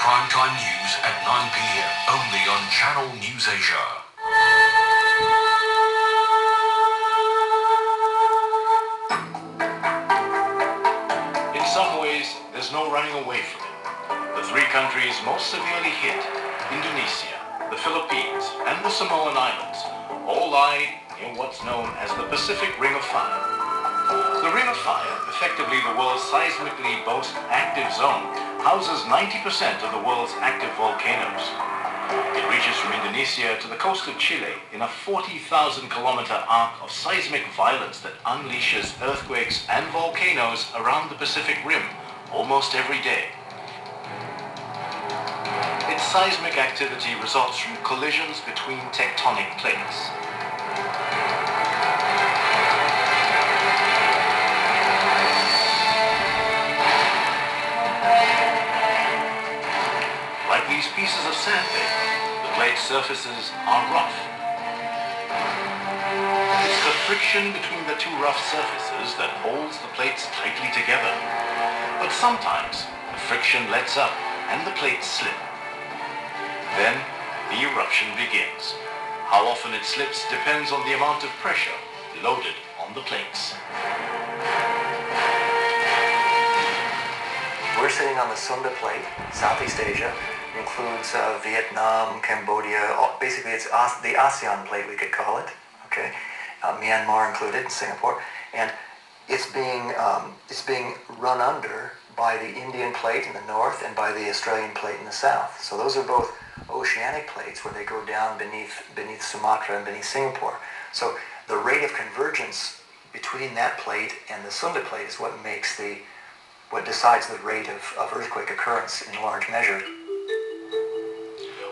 Primetime news at 9 p.m. only on Channel News Asia. In some ways, there's no running away from it. The three countries most severely hit, Indonesia, the Philippines, and the Samoan Islands, all lie near what's known as the Pacific Ring of Fire. The Ring of Fire, effectively the world's seismically most active zone, houses 90% of the world's active volcanoes. It reaches from Indonesia to the coast of Chile in a 40,000-kilometer arc of seismic violence that unleashes earthquakes and volcanoes around the Pacific Rim almost every day. Its seismic activity results from collisions between tectonic plates. Like these pieces of sandpaper, the plate surfaces are rough. It's the friction between the two rough surfaces that holds the plates tightly together. But sometimes the friction lets up and the plates slip. Then the eruption begins. How often it slips depends on the amount of pressure loaded on the plates. We're sitting on the Sunda Plate, Southeast Asia. It includes Vietnam, Cambodia, basically it's the ASEAN Plate, we could call it, okay? Myanmar included, Singapore, and it's being run under by the Indian Plate in the north and by the Australian Plate in the south. So those are both oceanic plates where they go down beneath Sumatra and beneath Singapore. So the rate of convergence between that plate and the Sunda Plate is what decides the rate of earthquake occurrence in large measure.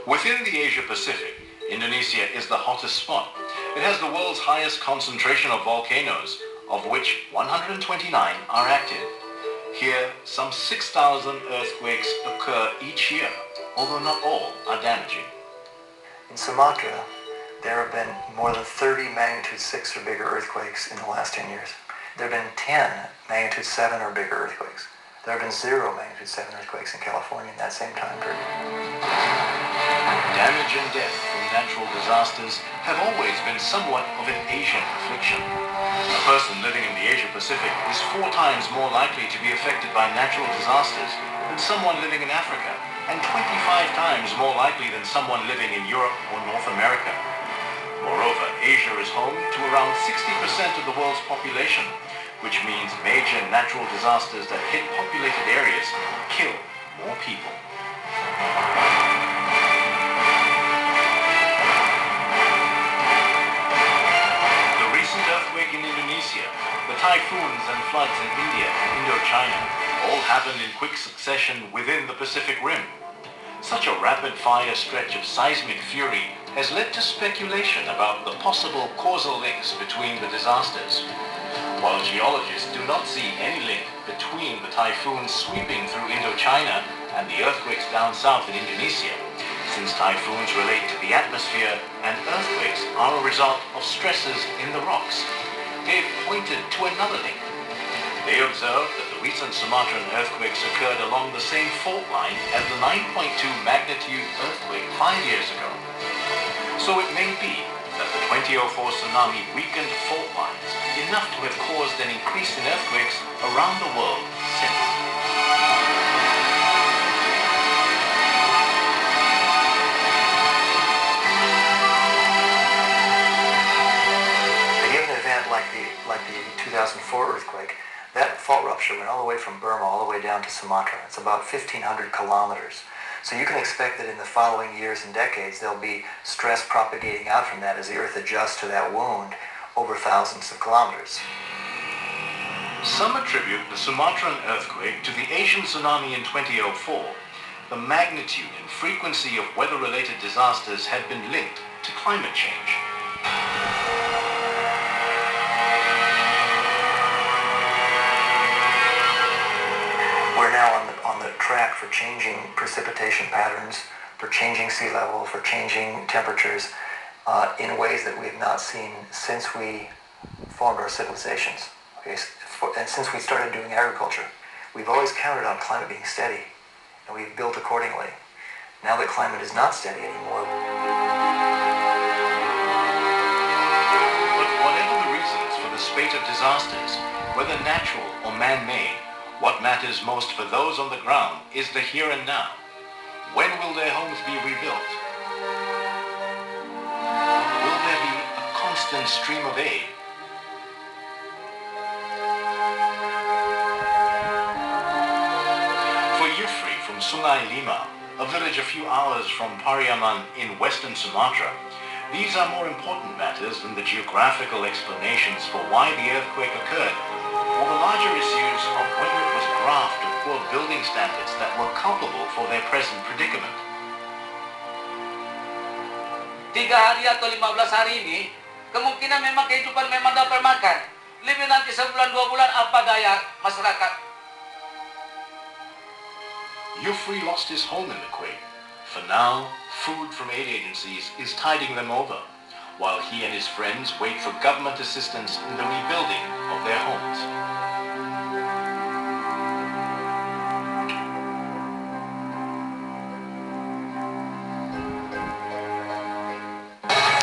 Within the Asia-Pacific, Indonesia is the hottest spot. It has the world's highest concentration of volcanoes, of which 129 are active. Here, some 6,000 earthquakes occur each year, although not all are damaging. In Sumatra, there have been more than 30 magnitude 6 or bigger earthquakes in the last 10 years. There have been 10 magnitude 7 or bigger earthquakes. There have been 0 magnitude 7 earthquakes in California in that same time period. Damage and death from natural disasters have always been somewhat of an Asian affliction. A person living in the Asia-Pacific is 4 times more likely to be affected by natural disasters than someone living in Africa, and 25 times more likely than someone living in Europe or North America. Moreover, Asia is home to around 60% of the world's population, which means major natural disasters that hit populated areas kill more people. The recent earthquake in Indonesia, the typhoons and floods in India and Indochina all happened in quick succession within the Pacific Rim. Such a rapid-fire stretch of seismic fury has led to speculation about the possible causal links between the disasters. While geologists do not see any link between the typhoons sweeping through Indochina and the earthquakes down south in Indonesia, since typhoons relate to the atmosphere and earthquakes are a result of stresses in the rocks, they've pointed to another link. They observed that the recent Sumatran earthquakes occurred along the same fault line as the 9.2 magnitude earthquake 5 years ago. So it may be that the 2004 tsunami weakened fault lines enough to have caused an increase in earthquakes around the world since. A given event like the 2004 earthquake, that fault rupture went all the way from Burma all the way down to Sumatra. It's about 1,500 kilometers. So you can expect that in the following years and decades, there'll be stress propagating out from that as the Earth adjusts to that wound over thousands of kilometers. Some attribute the Sumatran earthquake to the Asian tsunami in 2004. The magnitude and frequency of weather-related disasters have been linked to climate change. We're now on the track for changing precipitation patterns, for changing sea level, for changing temperatures in ways that we have not seen since we formed our civilizations. Okay, and since we started doing agriculture, we've always counted on climate being steady, and we've built accordingly. Now the climate is not steady anymore. But whatever the reasons for the spate of disasters, whether natural or man-made, what matters most for those on the ground is the here and now. When will their homes be rebuilt? Will there be a constant stream of aid? For Yufri from Sungai Lima, a village a few hours from Pariaman in western Sumatra, these are more important matters than the geographical explanations for why the earthquake occurred, or the larger issues of whether it was graft or poor building standards that were culpable for their present predicament. 3 hari atau 15 hari ini, kemungkinan memang kehidupan memang dapat makan. Lebih nanti sebulan 2 bulan, apa daya masyarakat? Yufri lost his home in the quake. For now, food from aid agencies is tiding them over, while he and his friends wait for government assistance in the rebuilding of their